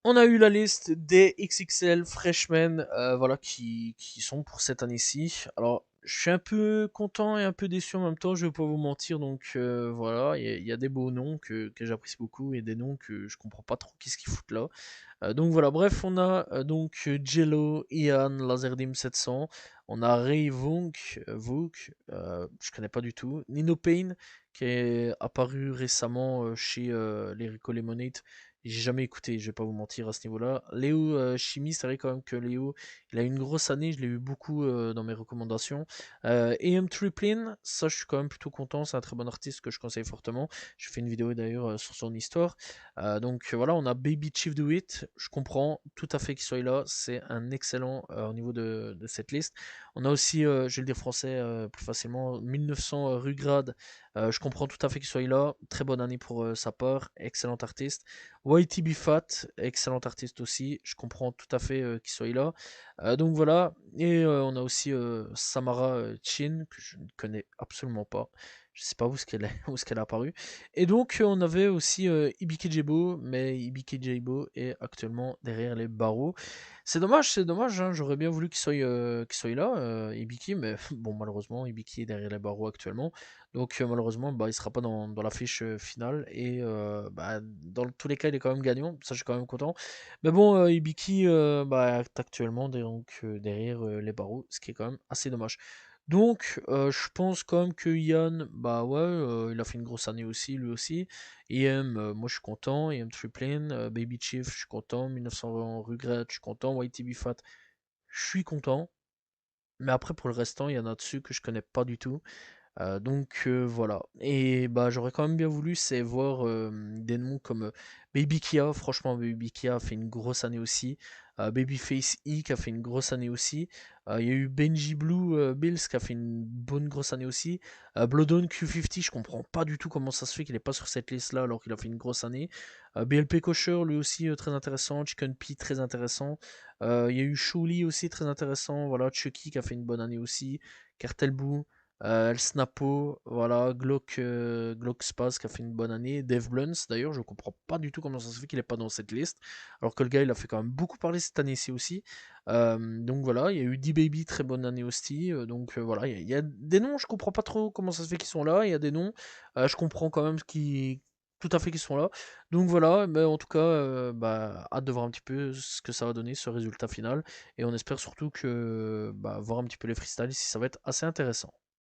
On a eu la liste des XXL Freshmen voilà, qui sont pour cette année-ci. Alors, je suis un peu content et un peu déçu en même temps, je vais pas vous mentir. Donc voilà, il y a des beaux noms que j'apprécie beaucoup et des noms que je comprends pas trop qu'est-ce qu'ils foutent là. Donc voilà, bref, on a donc Jello, Ian, Lazardim 700, on a Ray Vunk, je connais pas du tout, Nino Payne, qui est apparu récemment chez les Rico Lemonade. J'ai jamais écouté, je vais pas vous mentir à ce niveau-là. Léo Chimie, c'est vrai quand même que Léo, il a eu une grosse année, je l'ai eu beaucoup dans mes recommandations. AM Triplin, ça je suis quand même plutôt content, c'est un très bon artiste que je conseille fortement. Je fais une vidéo d'ailleurs sur son histoire. Donc voilà, on a Baby Chief Do It. Je comprends tout à fait qu'il soit là. C'est un excellent au niveau de cette liste. On a aussi, je vais le dire français plus facilement, 1900 Rugrad. Je comprends tout à fait qu'il soit là. Très bonne année pour sa part. Excellent artiste. YTB Fat, excellent artiste aussi. Je comprends tout à fait qu'il soit là. Donc voilà. Et on a aussi Samara Chin, que je ne connais absolument pas. Je sais pas où est-ce qu'elle est, où est-ce qu'elle a apparu. Et donc, on avait aussi Ibiki Jebo, mais Ibiki Jebo est actuellement derrière les barreaux. C'est dommage, hein, j'aurais bien voulu qu'il soit là, Ibiki, mais bon, malheureusement, Ibiki est derrière les barreaux actuellement. Donc, malheureusement, bah, il sera pas dans la fiche finale. Et bah, dans tous les cas, il est quand même gagnant, ça, je suis quand même content. Mais bon, Ibiki bah, est actuellement donc, derrière les barreaux, ce qui est quand même assez dommage. Donc, je pense quand même que Yann, bah ouais, il a fait une grosse année aussi, lui aussi. EM, moi je suis content. EM Triplane, Baby Chief, je suis content. 1900 Regret, je suis content. YTB Fat, je suis content. Mais après, pour le restant, il y en a dessus que je connais pas du tout. Donc voilà. Et bah j'aurais quand même bien voulu c'est voir des noms comme Baby Kia. Franchement, Baby Kia a fait une grosse année aussi. Babyface E qui a fait une grosse année aussi. Il y a eu Benji Blue Bills qui a fait une bonne grosse année aussi. Bloodhound Q50, je comprends pas du tout comment ça se fait qu'il est pas sur cette liste là alors qu'il a fait une grosse année. BLP Kosher lui aussi très intéressant. Chicken P très intéressant. Il y a eu Shuli aussi très intéressant. Voilà, Chucky qui a fait une bonne année aussi. Cartel Boo. El Snapo, voilà, Glock Spaz qui a fait une bonne année, Dave Blunts d'ailleurs, je comprends pas du tout comment ça se fait qu'il est pas dans cette liste, alors que le gars il a fait quand même beaucoup parler cette année-ci aussi. Donc voilà, il y a eu D-Baby, très bonne année aussi, donc voilà, il y a des noms, je comprends pas trop comment ça se fait qu'ils sont là, il y a des noms, je comprends quand même tout à fait qu'ils sont là. Donc voilà, mais en tout cas, bah, hâte de voir un petit peu ce que ça va donner, ce résultat final, et on espère surtout que bah, voir un petit peu les freestyles, si ça va être assez intéressant.